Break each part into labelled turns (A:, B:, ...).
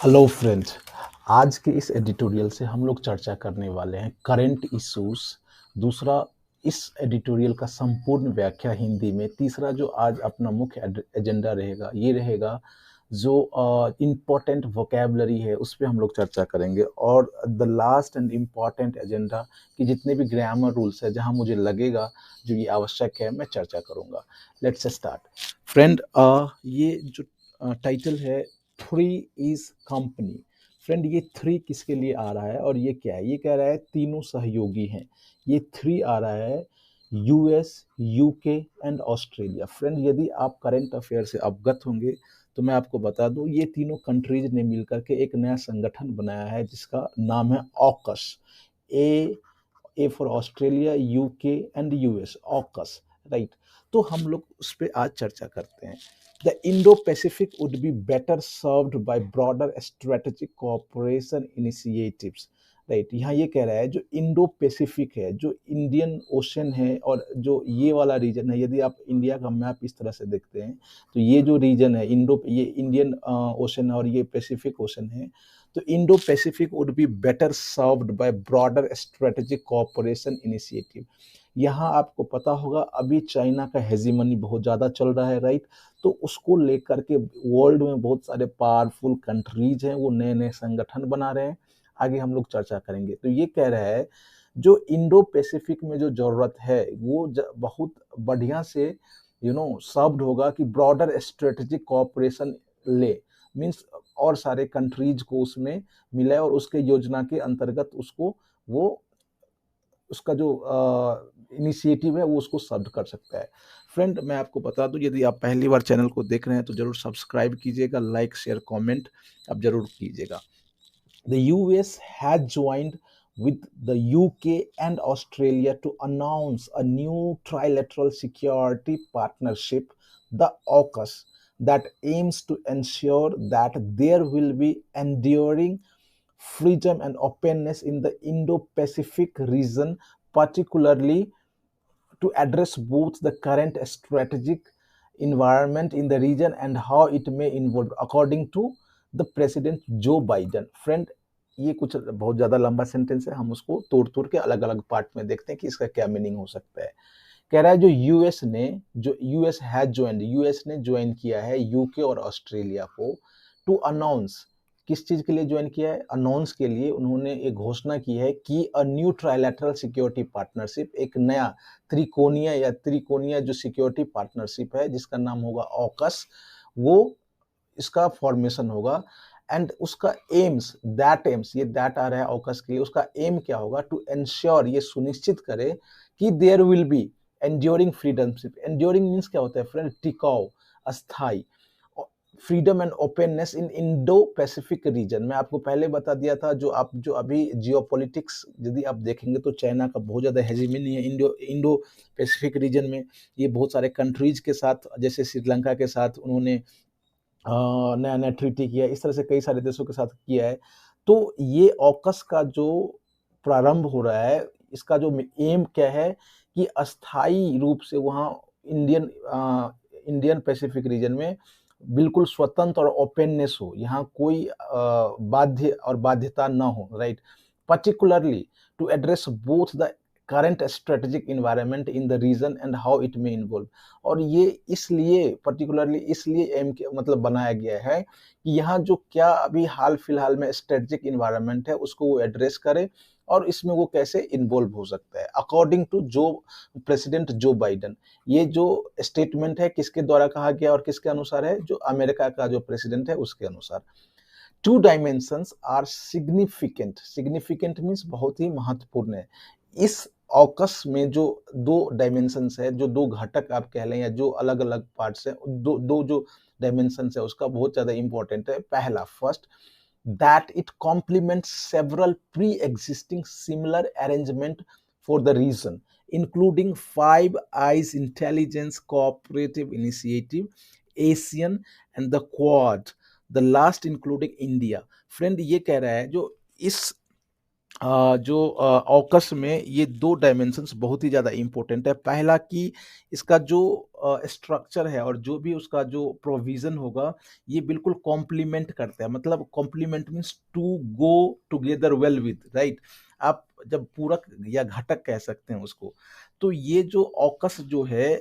A: Hello friend. आज के इस एडिटोरियल से हम लोग चर्चा करने वाले हैं करंट इश्यूज। दूसरा, इस एडिटोरियल का संपूर्ण व्याख्या हिंदी में। तीसरा, जो आज अपना मुख्य एजेंडा रहेगा, ये रहेगा जो इम्पोर्टेंट वोकेबलरी है उस पर हम लोग चर्चा करेंगे। और the last and important agenda कि जितने भी ग्रामर रूल्स है जहां मुझे लगेगा जो ये आवश्यक है मैं चर्चा करूंगा। Let's start friend. ये जो टाइटल है, थ्री इज कंपनी। फ्रेंड, ये थ्री किसके लिए आ रहा है और ये क्या है? ये कह रहा है तीनों सहयोगी हैं। ये थ्री आ रहा है US, UK and Australia. Friend, यदि आप करंट अफेयर से अवगत होंगे तो मैं आपको बता दूं, ये तीनों कंट्रीज ने मिलकर के एक नया संगठन बनाया है जिसका नाम है AUKUS. A A for Australia, UK and US, AUKUS, right. तो हम लोग उस पर आज चर्चा करते हैं। The Indo Pacific would be better served by broader strategic cooperation initiatives, right. यहाँ ये कह रहा है जो इंडो पैसिफिक है, जो इंडियन ओशन है और जो ये वाला रीजन है, यदि आप इंडिया का मैप इस तरह से देखते हैं तो ये जो रीजन है इंडो, ये इंडियन ओशन है और ये पैसिफिक ओशन है। तो Indo Pacific would be better served by broader strategic cooperation initiative. यहाँ आपको पता होगा अभी चाइना का हेजीमनी बहुत ज़्यादा चल रहा है, राइट। तो उसको लेकर के वर्ल्ड में बहुत सारे पावरफुल कंट्रीज हैं, वो नए नए संगठन बना रहे हैं। आगे हम लोग चर्चा करेंगे। तो ये कह रहा है जो इंडो पैसिफिक में जो जरूरत है वो बहुत बढ़िया से सर्व्ड होगा कि ब्रॉडर स्ट्रेटेजिक कोऑपरेशन ले, मीन्स और सारे कंट्रीज को उसमें मिले और उसके योजना के अंतर्गत उसको वो उसका जो इनिशिएटिव है वो उसको सर्व कर सकता है। फ्रेंड, मैं आपको बता दूं, यदि आप पहली बार चैनल को देख रहे हैं तो जरूर सब्सक्राइब कीजिएगा, लाइक शेयर कमेंट आप जरूर कीजिएगा। The US has joined with the UK and Australia to announce a new trilateral security partnership, the AUKUS, that aims to ensure that there will be enduring freedom and openness in the Indo-Pacific region, particularly to address both the current strategic environment in the region and how it may involve, according to the President Joe Biden. Friend, ये कुछ बहुत ज़्यादा लंबा sentence है, हम उसको तोड़ तोड़ के अलग अलग पार्ट में देखते हैं कि इसका क्या मीनिंग हो सकता है। कह रहा है जो यूएस हैज ज्वाइंड, यूएस ने ज्वाइन किया है यूके और ऑस्ट्रेलिया को, टू अनाउंस, किस चीज के लिए ज्वाइन किया है? अनाउंस के लिए उन्होंने एक घोषणा की है कि a new trilateral security partnership, एक नया त्रिकोणीय जो सिक्योरिटी पार्टनरशिप है जिसका नाम होगा ऑकस, वो इसका फॉर्मेशन होगा। एंड उसका एम्स, ये दैट आ रहा है ऑकस के लिए, उसका एम क्या होगा? टू एंश्योर, ये सुनिश्चित करे कि there will be enduring friendship. Enduring means क्या होता है फ्रेंड? टिकाऊ, अस्थाई। Freedom and openness in Indo Pacific region. मैं आपको पहले बता दिया था, जो अभी जियोपॉलिटिक्स यदि आप देखेंगे तो चाइना का बहुत ज़्यादा हेजीमनी है इंडो पैसिफिक रीजन में। ये बहुत सारे कंट्रीज के साथ, जैसे श्रीलंका के साथ उन्होंने नया नया ट्रीटी किया, इस तरह से कई सारे देशों के साथ किया है। तो ये ऑकस का जो प्रारंभ हो रहा है, इसका जो एम क्या है कि अस्थाई रूप से वहाँ इंडियन पैसिफिक रीजन में बिल्कुल स्वतंत्र और ओपननेस हो, यहाँ कोई बाध्य और बाध्यता ना हो, right. Particularly to address both the current strategic environment in the region and how it may involve. और ये इसलिए पर्टिकुलरली इसलिए एम के मतलब बनाया गया है कि यहाँ जो क्या अभी हाल फिलहाल में स्ट्रेटेजिक इन्वायरमेंट है उसको वो एड्रेस करे और इसमें वो कैसे इन्वॉल्व हो सकता है, अकॉर्डिंग टू जो प्रेसिडेंट जो बाइडन। ये जो स्टेटमेंट है किसके द्वारा कहा गया और किसके अनुसार है? जो अमेरिका का जो प्रेसिडेंट है उसके अनुसार। Two dimensions are significant means बहुत ही महत्वपूर्ण है। इस ऑकस में जो दो डायमेंशंस है, जो दो घटक आप कह लें या जो अलग अलग पार्ट्स है, दो जो डायमेंशंस है उसका बहुत ज्यादा इंपॉर्टेंट है। पहला, first, that it complements several pre-existing similar arrangement for the region, including Five Eyes Intelligence Cooperative Initiative, ASEAN and the Quad, the last including India। Friend, ये कह रहा है जो इस जो ऑकस में ये 2 डायमेंशंस बहुत ही ज़्यादा इम्पोर्टेंट है। पहला कि इसका जो स्ट्रक्चर है और जो भी उसका जो प्रोविज़न होगा, ये बिल्कुल कॉम्प्लीमेंट करता है। मतलब complement means to go together well with, right? आप जब पूरक या घटक कह सकते हैं उसको। तो ये जो ऑकस जो है,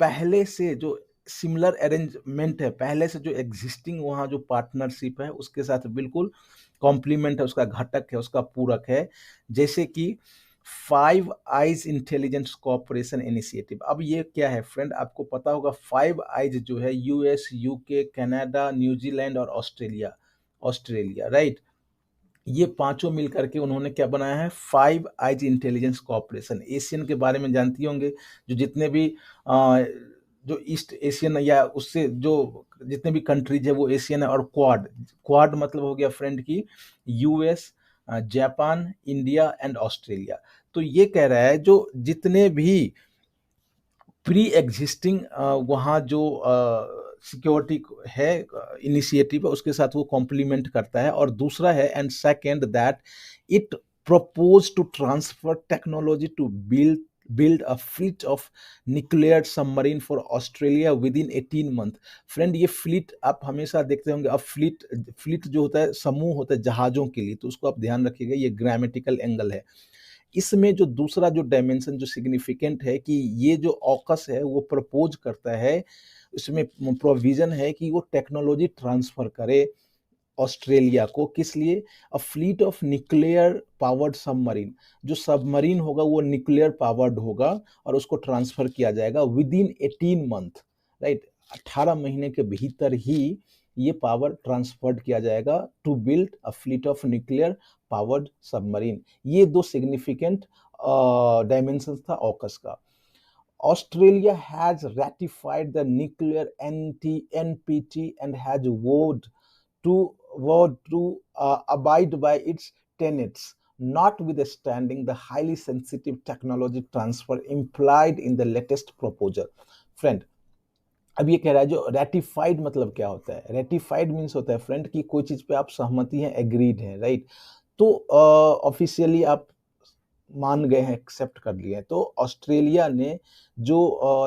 A: पहले से जो सिमिलर अरेंजमेंट है, पहले से जो एक्जिस्टिंग वहाँ जो पार्टनरशिप है, उसके साथ बिल्कुल कॉम्प्लीमेंट है, उसका घटक है, उसका पूरक है। जैसे कि five eyes intelligence cooperation initiative. अब ये क्या है फ्रेंड, आपको पता होगा फाइव आइज जो है यूएस, यूके, कनाडा, न्यूजीलैंड और ऑस्ट्रेलिया, ऑस्ट्रेलिया, राइट? ये पांचों मिल करके उन्होंने क्या बनाया है, five eyes intelligence cooperation. Asian के बारे में जानती होंगे, जो जितने भी जो ईस्ट एशियन या उससे जो जितने भी कंट्रीज है वो एशियन है। और क्वाड, क्वाड मतलब हो गया फ्रेंड की US, Japan, India and Australia. तो ये कह रहा है जो जितने भी प्री एग्जिस्टिंग वहाँ जो सिक्योरिटी है, इनिशिएटिव है, उसके साथ वो कॉम्प्लीमेंट करता है। और दूसरा है, and second that it propose to transfer technology to build a fleet of nuclear submarine for Australia within 18 month. Friend, ये फ्लीट आप हमेशा देखते होंगे। अब फ्लीट, फ्लीट जो होता है समूह होता है जहाज़ों के लिए, तो उसको आप ध्यान रखिएगा, ये ग्रामेटिकल एंगल है। इसमें जो दूसरा जो डायमेंशन जो सिग्निफिकेंट है कि ये जो ऑकस है वो प्रपोज करता है, इसमें प्रोविजन है कि वो टेक्नोलॉजी ट्रांसफर करे ऑस्ट्रेलिया को। किस लिए? अ fleet of nuclear powered submarine. जो सबमरीन होगा वो न्यूक्लियर पावर्ड होगा और उसको ट्रांसफर किया जाएगा विद इन 18 मंथ, राइट? 18 महीने के भीतर ही ये पावर ट्रांसफर्ड किया जाएगा to build a fleet of nuclear powered submarine. ये दो सिग्निफिकेंट डायमेंशन था ऑकस का। Australia has ratified the nuclear NPT and has vowed to abide by its tenets, notwithstanding the highly sensitive technology transfer implied in the latest proposal. Friend, अब ये कह रहा है जो रेटिफाइड मतलब क्या होता है? रेटिफाइड मीन्स होता है फ्रेंड कि कोई चीज पे आप सहमति हैं, एग्रीड हैं, राइट? तो ऑफिशियली आप मान गए हैं, एक्सेप्ट कर लिए हैं। तो ऑस्ट्रेलिया ने जो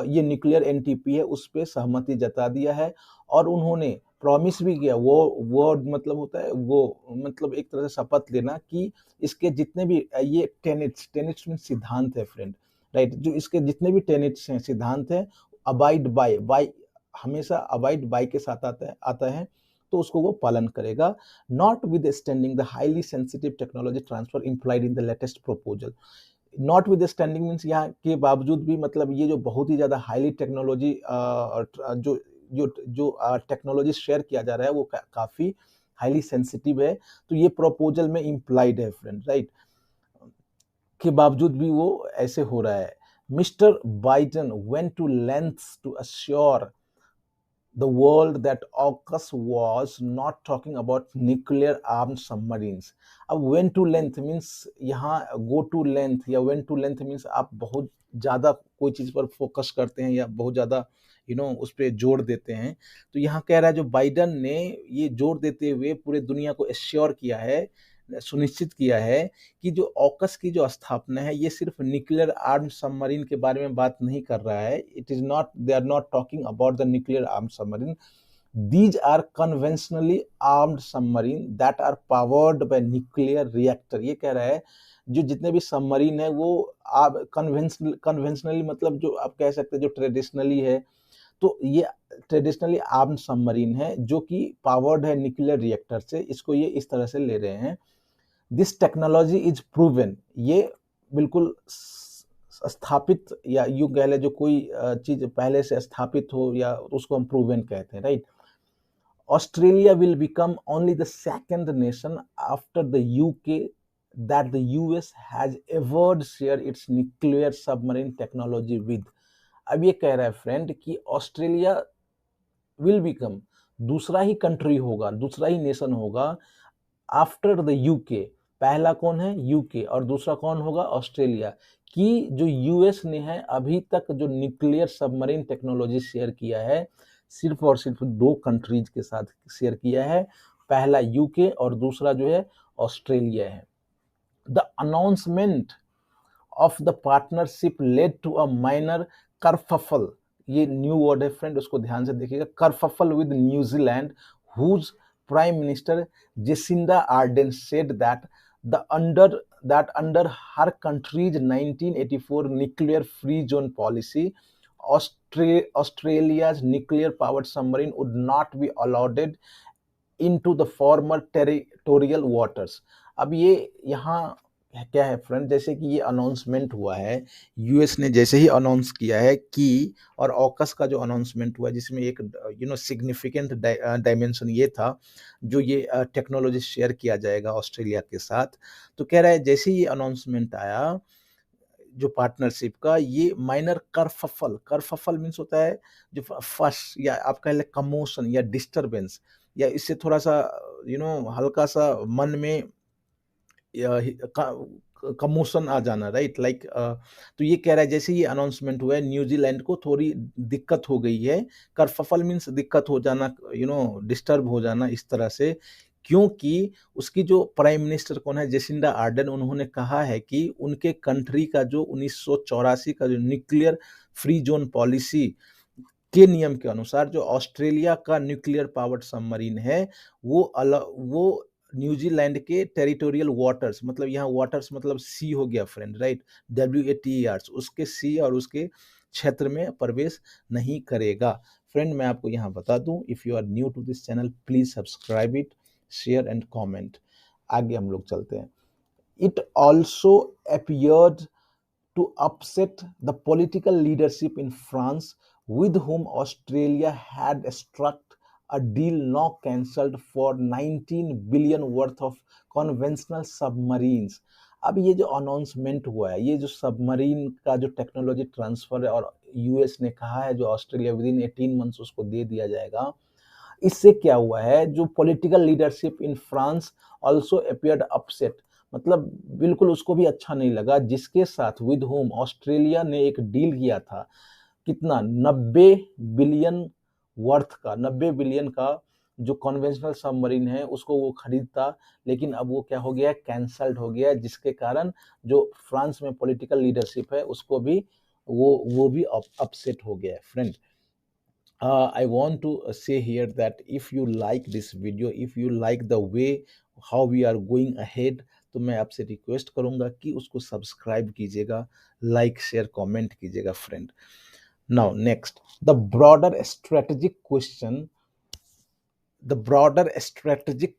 A: ये न्यूक्लियर एनटीपी है उस पे सहमति जता दिया है और उन्होंने प्रॉमिस भी किया। वो वर्ड मतलब होता है वो, मतलब एक तरह से शपथ लेना कि इसके जितने भी ये टेनेट्स, टेनेट्स मीन सिद्धांत है फ्रेंड, राइट? जो इसके जितने भी टेनेट्स हैं, सिद्धांत हैं, अबाइड बाय, बाय हमेशा अबाइड बाय के साथ आता है, तो उसको वो पालन करेगा। Not with standing the highly sensitive technology transfer implied in the latest proposal. Not with standing means यहाँ के बावजूद भी, मतलब ये जो बहुत ही ज्यादा हाईली टेक्नोलॉजी जो जो जो टेक्नोलॉजी शेयर किया जा रहा है वो काफी हाईली सेंसिटिव है, तो ये प्रपोजल में इम्प्लाइड है फ्रेंड, राइट? के बावजूद भी वो ऐसे हो रहा है। Mister Biden went to lengths to assure the world that AUKUS was not talking about nuclear armed submarines. अब when to length means यहाँ go to length या when to length means आप बहुत ज़्यादा कोई चीज़ पर फोकस करते हैं या बहुत ज़्यादा उस पर जोर देते हैं। तो यहाँ कह रहा है जो बाइडन ने ये जोर देते हुए पूरे दुनिया को एश्योर किया है, सुनिश्चित किया है कि जो ऑकस की जो स्थापना है ये सिर्फ न्यूक्लियर आर्म सबमरीन के बारे में बात नहीं कर रहा है। It is not, they are not talking about the nuclear arm submarine, these are conventionally armed submarine that are powered by nuclear reactor. ये कह रहा है जो जितने भी सबमरीन है वो आप कन्वेंशनली मतलब जो आप कह सकते हैं जो ट्रेडिशनली है, तो ये ट्रेडिशनली आर्म्ड सबमरीन है जो कि पावर्ड है न्यूक्लियर रिएक्टर से। इसको ये इस तरह से ले रहे हैं। दिस टेक्नोलॉजी इज प्रूवन, ये बिल्कुल स्थापित या यूं कह ले जो कोई चीज पहले से स्थापित हो या उसको हम प्रूवन कहते हैं, right? Australia will become only the second nation after the UK that the US has ever shared its nuclear submarine technology with। अब ये कह रहा है फ्रेंड कि ऑस्ट्रेलिया विल बिकम, दूसरा ही कंट्री होगा, दूसरा ही नेशन होगा आफ्टर द यूके। पहला कौन है? यूके, और दूसरा कौन होगा? ऑस्ट्रेलिया। कि जो यूएस ने है अभी तक जो न्यूक्लियर सबमरीन टेक्नोलॉजी शेयर किया है सिर्फ और सिर्फ दो कंट्रीज के साथ शेयर किया है, पहला यूके और दूसरा जो है ऑस्ट्रेलिया है। The announcement of the partnership led to a minor kerfuffle, ये न्यू वर्ड है फ्रेंड, उसको ध्यान से देखिएगा, kerfuffle with New Zealand, whose prime minister Jacinda Ardern said that the under under her country's 1984 nuclear free zone policy, Australia's nuclear powered submarine would not be allowed into the former territorial waters। अब ये यहाँ क्या है friend, जैसे कि ये announcement हुआ है, यूएस ने जैसे ही अनाउंस किया है कि, और ऑकस का जो अनाउंसमेंट हुआ है जिसमें एक सिग्निफिकेंट डायमेंशन ये था, जो ये टेक्नोलॉजी शेयर किया जाएगा ऑस्ट्रेलिया के साथ। तो कह रहा है जैसे ही ये अनाउंसमेंट आया जो पार्टनरशिप का, ये माइनर करफफल मीन्स होता है जो फर्स्ट, या आप कह ले कमोशन या डिस्टरबेंस, या इससे थोड़ा सा हल्का सा मन में कमोशन आ जाना, राइट, लाइक तो ये कह रहा है जैसे ये अनाउंसमेंट हुआ है न्यूजीलैंड को थोड़ी दिक्कत हो गई है। करफफल मीन्स दिक्कत हो जाना, डिस्टर्ब हो जाना इस तरह से, क्योंकि उसकी जो प्राइम मिनिस्टर कौन है, जेसिंडा आर्डन, उन्होंने कहा है कि उनके कंट्री का जो 1984 का जो न्यूक्लियर फ्री जोन पॉलिसी के नियम के अनुसार जो ऑस्ट्रेलिया का न्यूक्लियर पावर्ड सबमरीन है, वो न्यूजीलैंड के टेरिटोरियल वाटर्स, मतलब यहाँ वाटर्स मतलब सी हो गया फ्रेंड, राइट, WATERs, उसके सी और उसके क्षेत्र में प्रवेश नहीं करेगा। फ्रेंड मैं आपको यहाँ बता दूं, if you are new to this channel please subscribe it, share and comment. आगे हम लोग चलते हैं। It also appeared to upset the political leadership in France, with whom Australia had struck a deal now cancelled for 19 billion worth of conventional submarines। अब ये जो announcement हुआ है, ये जो सबमरीन का जो टेक्नोलॉजी ट्रांसफर है, और यूएस ने कहा है जो ऑस्ट्रेलिया विद इन 18 मंथ्स उसको दे दिया जाएगा, इससे क्या हुआ है, जो political leadership in France also appeared upset, मतलब बिल्कुल उसको भी अच्छा नहीं लगा, जिसके साथ विद होम ऑस्ट्रेलिया ने एक डील किया था, कितना, 90 बिलियन वर्थ का, 90 बिलियन का जो कन्वेंशनल सबमरीन है उसको वो खरीदता, लेकिन अब वो क्या हो गया, कैंसल्ड हो गया, जिसके कारण जो फ्रांस में पॉलिटिकल लीडरशिप है उसको भी वो भी अपसेट हो गया friend. I want to say here that if you like this video, if you like the way how we are going ahead, तो मैं आपसे रिक्वेस्ट करूंगा कि उसको सब्सक्राइब कीजिएगा, लाइक शेयर कमेंट कीजिएगा friend. Now next, the broader strategic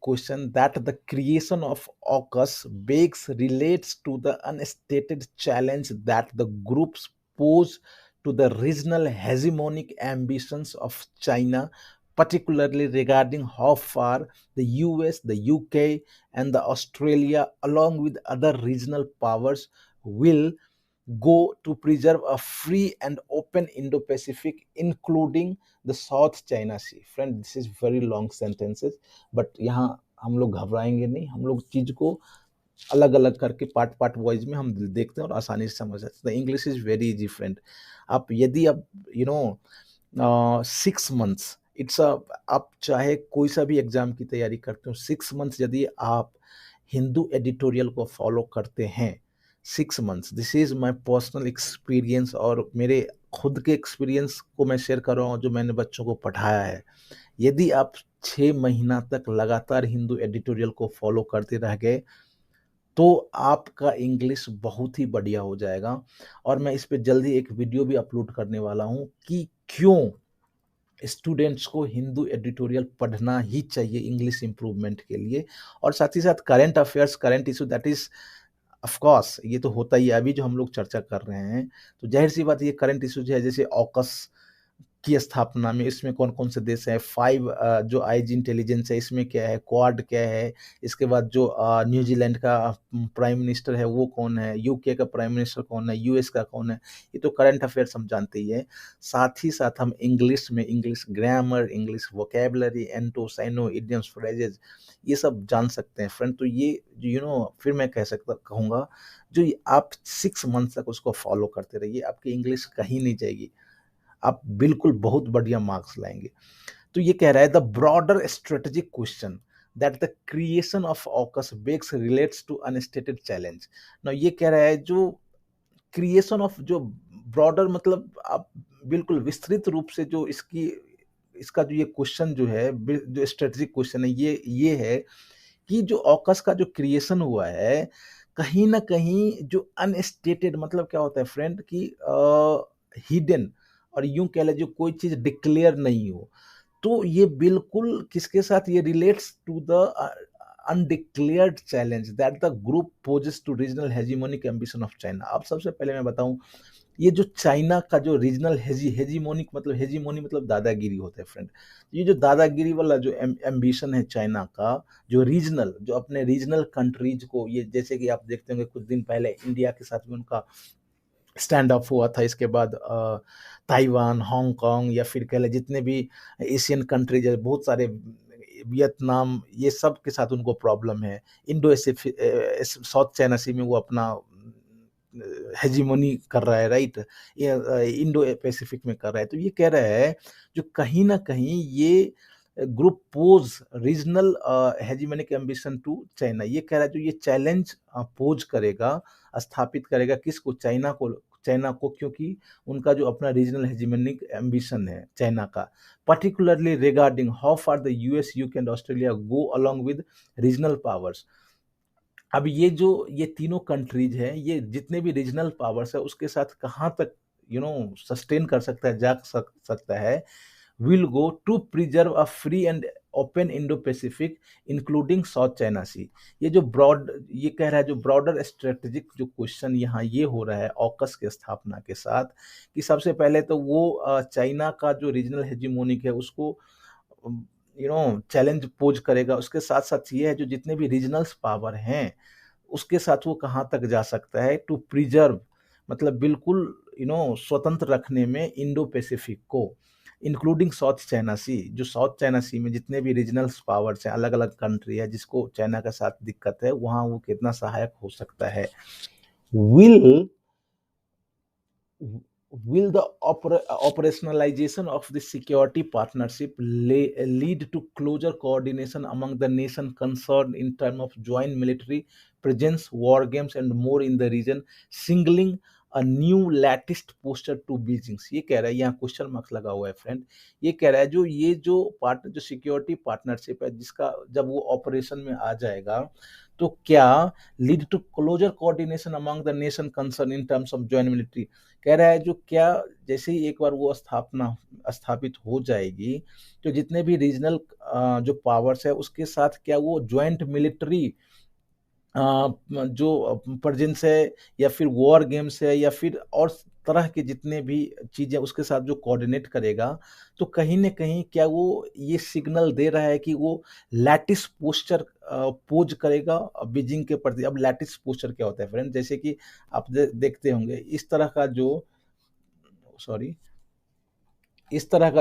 A: question that the creation of AUKUS begs relates to the unstated challenge that the groups pose to the regional hegemonic ambitions of China, particularly regarding how far the US, the UK, and the Australia, along with other regional powers, will go to preserve a free and open Indo-Pacific, including the South China Sea। Friend, this is very long sentences, but यहाँ हम लोग घबराएंगे नहीं, हम लोग चीज को अलग अलग करके पार्ट वाइज में हम देखते हैं और आसानी से समझ सकते हैं। English is very easy friend. आप यदि आप 6 मंथ्स, इट्स आप चाहे कोई सा भी एग्जाम की तैयारी करते हो, 6 मंथ्स यदि आप हिंदू एडिटोरियल को फॉलो करते हैं, 6 months, this is my personal experience, और मेरे खुद के एक्सपीरियंस को मैं शेयर कर रहा हूँ जो मैंने बच्चों को पढ़ाया है। यदि आप 6 महीना तक लगातार हिंदू एडिटोरियल को फॉलो करते रह गए तो आपका इंग्लिश बहुत ही बढ़िया हो जाएगा। और मैं इस पे जल्दी एक वीडियो भी अपलोड करने वाला हूँ कि क्यों स्टूडेंट्स को हिंदू एडिटोरियल पढ़ना ही चाहिए इंग्लिश इंप्रूवमेंट के लिए। और साथ ही साथ current affairs, current issue, that is of course ये तो होता ही है। अभी जो हम लोग चर्चा कर रहे हैं तो जाहिर सी बात, ये करंट इशूज है, जैसे ऑकस की स्थापना में इसमें कौन कौन से देश हैं, 5 जो आईजी इंटेलिजेंस है इसमें क्या है, क्वाड क्या है, इसके बाद जो न्यूजीलैंड का प्राइम मिनिस्टर है वो कौन है, यूके का प्राइम मिनिस्टर कौन है, यूएस का कौन है, ये तो करंट अफेयर्स हम जानते ही है। साथ ही साथ हम इंग्लिश में English grammar, English vocabulary, anto syno, idioms, phrases, ये सब जान सकते हैं फ्रेंड। तो ये फिर मैं कहूँगा जो आप 6 मंथ तक उसको फॉलो करते रहिए, आपकी इंग्लिश कहीं नहीं जाएगी, आप बिल्कुल बहुत बढ़िया मार्क्स लाएंगे। तो ये कह रहा है the broader strategic question, that the creation of AUKUS बेक्स रिलेट्स टू अनस्टेटेड चैलेंज। ना ये कह रहा है जो क्रिएशन ऑफ जो ब्रॉडर, मतलब आप बिल्कुल विस्तृत रूप से जो इसकी इसका जो ये क्वेश्चन जो है, जो स्ट्रेटेजिक क्वेश्चन है, ये है कि जो ऑकस का जो क्रिएशन हुआ है, कहीं ना कहीं जो अनस्टेटेड, मतलब क्या होता है फ्रेंड कि हिडन, और यूं कह ले जो कोई चीज डिक्लेयर नहीं हो, तो ये बिल्कुल किसके साथ ये relates to the undeclared challenge that the group poses to regional hegemonic ambition of China. अब सबसे पहले मैं बताऊं, ये जो चाइना का जो रीजनल हेजीमोनिक, मतलब हेजीमोनी मतलब दादागिरी होता है फ्रेंड। ये जो दादागिरी वाला जो एम्बिशन है चाइना का, जो रीजनल, जो अपने रीजनल कंट्रीज को, ये जैसे कि आप देखते होंगे कुछ दिन पहले इंडिया के साथ में उनका स्टैंड ऑफ हुआ था, इसके बाद ताइवान, हांगकांग, या फिर कह लें जितने भी एशियन कंट्रीज है, बहुत सारे, वियतनाम, ये सब के साथ उनको प्रॉब्लम है। इंडो साउथ चाइना सी में वो अपना हेजीमोनी कर रहा है, राइट, इंडो पैसिफिक में कर रहा है। तो ये कह रहा है जो कहीं ना कहीं ये group pose regional hegemonic ambition to China, ये कह रहा है जो ये चैलेंज पोज करेगा, स्थापित करेगा किसको, चाइना को, क्योंकि उनका जो अपना रीजनल हेजीमोनिक एम्बिशन है चाइना का, particularly regarding how far the US, UK and Australia go along with regional powers। अब ये तीनों कंट्रीज हैं, ये जितने भी रीजनल पावर्स है उसके साथ कहाँ तक सस्टेन कर सकता है, सकता है, will go to preserve a free and open Indo Pacific including South China Sea. ये कह रहा है जो ब्रॉडर स्ट्रेटेजिक जो क्वेश्चन यहाँ ये हो रहा है ऑकस के स्थापना के साथ, कि सबसे पहले तो वो चाइना का जो रीजनल हेजीमोनिक है उसको चैलेंज पोज करेगा। उसके साथ साथ ये है जो जितने भी रीजनल्स पावर हैं उसके साथ वो कहाँ तक जा सकता है, टू प्रिजर्व, मतलब बिल्कुल स्वतंत्र रखने में इंडो पैसिफिक को, इंक्लूडिंग साउथ चाइना सी। जो साउथ चाइना सी में जितने भी रीजनल पावर्स हैं, अलग अलग कंट्री है जिसको चाइना के साथ दिक्कत है, वहां वो कितना सहायक हो सकता है। Will will the operationalization of the security partnership lead to closer coordination among the nation concerned in terms of joint military presence, war games and more in the region, singling a new latest poster to Beijing। ये कह रहा है, यहाँ question marks लगा हुआ है friend. ये कह रहा है जो सिक्योरिटी पार्टनरशिप है, जिसका जब वो ऑपरेशन में आ जाएगा तो क्या lead to closer coordination among the nation concern in terms of joint military. कह रहा है जो क्या जैसे ही एक बार वो स्थापित हो जाएगी, तो जितने भी रीजनल जो पावर्स है उसके साथ क्या वो ज्वाइंट मिलिट्री जो प्रेजेंस है, या फिर वॉर गेम्स है, या फिर और तरह के जितने भी चीजें उसके साथ जो कोऑर्डिनेट करेगा, तो कहीं न कहीं क्या वो ये सिग्नल दे रहा है कि वो लैटिस पोस्चर पोज करेगा बीजिंग के प्रति। अब लैटिस पोस्चर क्या होता है फ्रेंड, जैसे कि आप देखते होंगे इस तरह का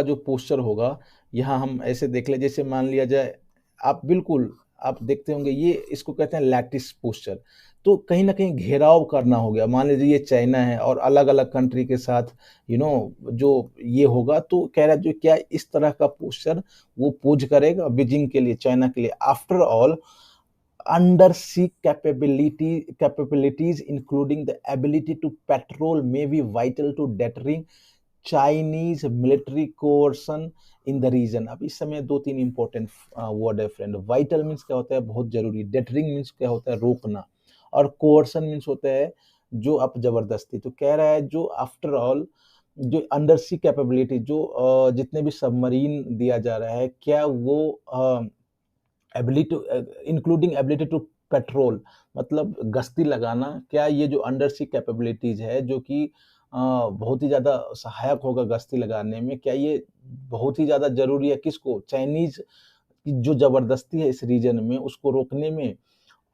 A: जो पोस्चर होगा, यहाँ हम ऐसे देख ले, जैसे मान लिया जाए, आप देखते होंगे, ये इसको कहते हैं लैटिस पोस्चर। तो कहीं ना कहीं घेराव करना हो गया, मान लीजिए ये चाइना है और अलग अलग कंट्री के साथ जो ये होगा, तो कह रहा है जो क्या इस तरह का पोस्चर वो पोज करेगा बीजिंग के लिए, चाइना के लिए। After all, undersea capabilities including the ability to patrol may be vital to deterring Chinese military coercion in the region. अब इस समय दो तीन इंपॉर्टेंट वर्ड है फ्रेंड। वाइटल मीन्स क्या होता है, बहुत जरूरी। डेटरिंग मीन्स क्या होता है, रोकना। और कोर्सन मीन्स होता है जो आप जबरदस्ती। तो कह रहा है जो आफ्टर ऑल जो अंडर सी कैपेबिलिटी, जो जितने भी सबमरीन दिया जा रहा है, क्या वो ability including ability to patrol, मतलब गश्ती लगाना, क्या ये जो अंडर सी कैपेबिलिटीज है जो कि बहुत ही ज़्यादा सहायक होगा गश्ती लगाने में, क्या ये बहुत ही ज़्यादा ज़रूरी है किसको, चाइनीज की जो ज़बरदस्ती है इस रीजन में उसको रोकने में।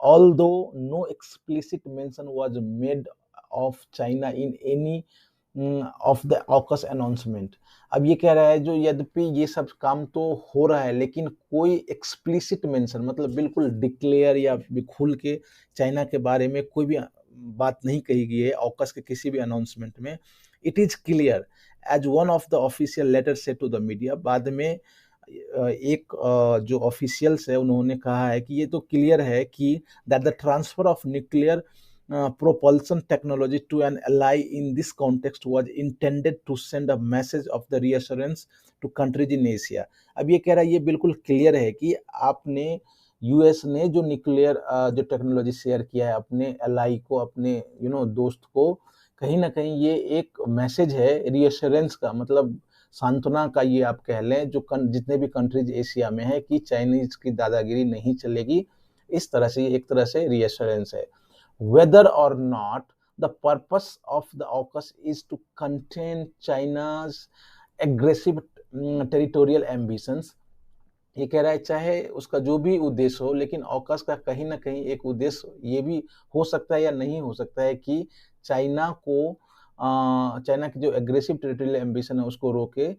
A: Although no explicit mention was made of China in any of the AUKUS announcement. अब ये कह रहा है जो यद्यपि ये सब काम तो हो रहा है, लेकिन कोई एक्सप्लिसिट मेंशन, मतलब बिल्कुल डिक्लेयर या खुल के चाइना के बारे में कोई भी बात नहीं कही गई है ऑकस के किसी भी अनाउंसमेंट में। It is clear as one of the official letter set to the media. बाद में एक जो ऑफिशियल्स है उन्होंने कहा है कि ये तो क्लियर है कि that the transfer of nuclear propulsion technology to an ally in this context was intended to send a message of the reassurance to countries in Asia। अब ये कह रहा है, ये बिल्कुल क्लियर है कि आपने यूएस ने जो न्यूक्लियर जो टेक्नोलॉजी शेयर किया है अपने एलाई को, अपने दोस्त को, कहीं ना कहीं ये एक मैसेज है रियश्योरेंस का, मतलब सांत्वना का, ये आप कह लें, जो जितने भी कंट्रीज एशिया में है कि चाइनीज की दादागिरी नहीं चलेगी। इस तरह से ये एक तरह से रियश्योरेंस है। Whether or not the purpose of the AUKUS is to contain China's aggressive territorial ambitions, ये कह रहा है चाहे उसका जो भी उद्देश्य हो, लेकिन ऑकस का कहीं ना कहीं एक उद्देश्य ये भी हो सकता है या नहीं हो सकता है कि चाइना को चाइना की जो एग्रेसिव टेरिटोरियल एम्बिशन है उसको रोके।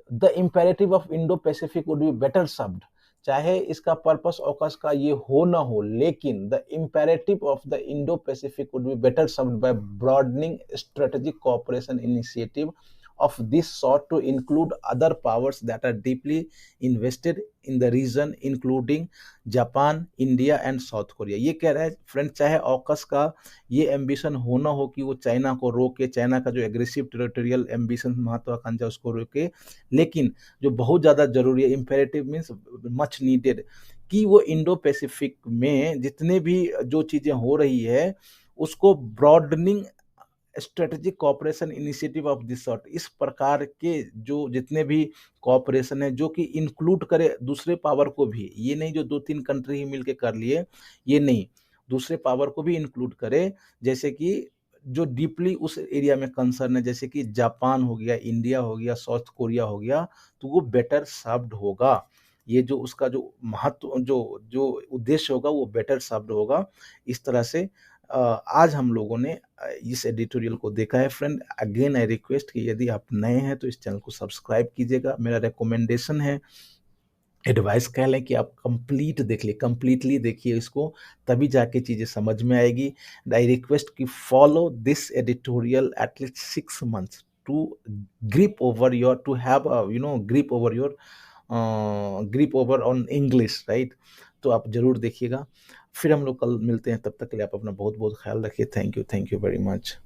A: The imperative of Indo Pacific would be better served, चाहे इसका पर्पस ऑकस का ये हो ना हो, लेकिन the imperative of the Indo Pacific would be better served by broadening strategic cooperation initiative of this sort to include other powers that are deeply invested in the region including Japan, India and south Korea. ये कह रहा है friend, चाहे AUKUS का ये ambition हो ना हो कि वो चाइना को रोके, चाइना का जो एग्रेसिव टेरिटोरियल एम्बिशन महत्वाकांक्षा उसको रोके, लेकिन जो बहुत ज़्यादा जरूरी है, इम्पेरेटिव मीन्स मच नीडेड, कि वो इंडो पैसिफिक में जितने भी जो चीज़ें हो रही है उसको broadening strategic cooperation initiative of this sort, इस प्रकार के जो जितने भी कोऑपरेशन है जो कि इंक्लूड करे दूसरे पावर को भी, ये नहीं जो 2-3 कंट्री ही मिलके कर लिए, ये नहीं, दूसरे पावर को भी इंक्लूड करे, जैसे कि जो डीपली उस एरिया में कंसर्न है, जैसे कि जापान हो गया, इंडिया हो गया, साउथ कोरिया हो गया, तो वो बेटर सर्व्ड होगा। ये जो उसका जो महत्व जो जो उद्देश्य होगा वो बेटर सर्व्ड होगा। इस तरह से आज हम लोगों ने इस एडिटोरियल को देखा है फ्रेंड। अगेन आई रिक्वेस्ट कि यदि आप नए हैं तो इस चैनल को सब्सक्राइब कीजिएगा। मेरा रिकमेंडेशन है, एडवाइस कह लें कि आप कंप्लीट देख लिए, कंप्लीटली देखिए इसको, तभी जाके चीज़ें समझ में आएगी। आई रिक्वेस्ट कि follow this editorial at least 6 months to grip over your, to have grip over your, grip over on English, right. तो आप जरूर देखिएगा। फिर हम लोग कल मिलते हैं, तब तक के लिए आप अपना बहुत बहुत ख्याल रखिए। Thank you very much.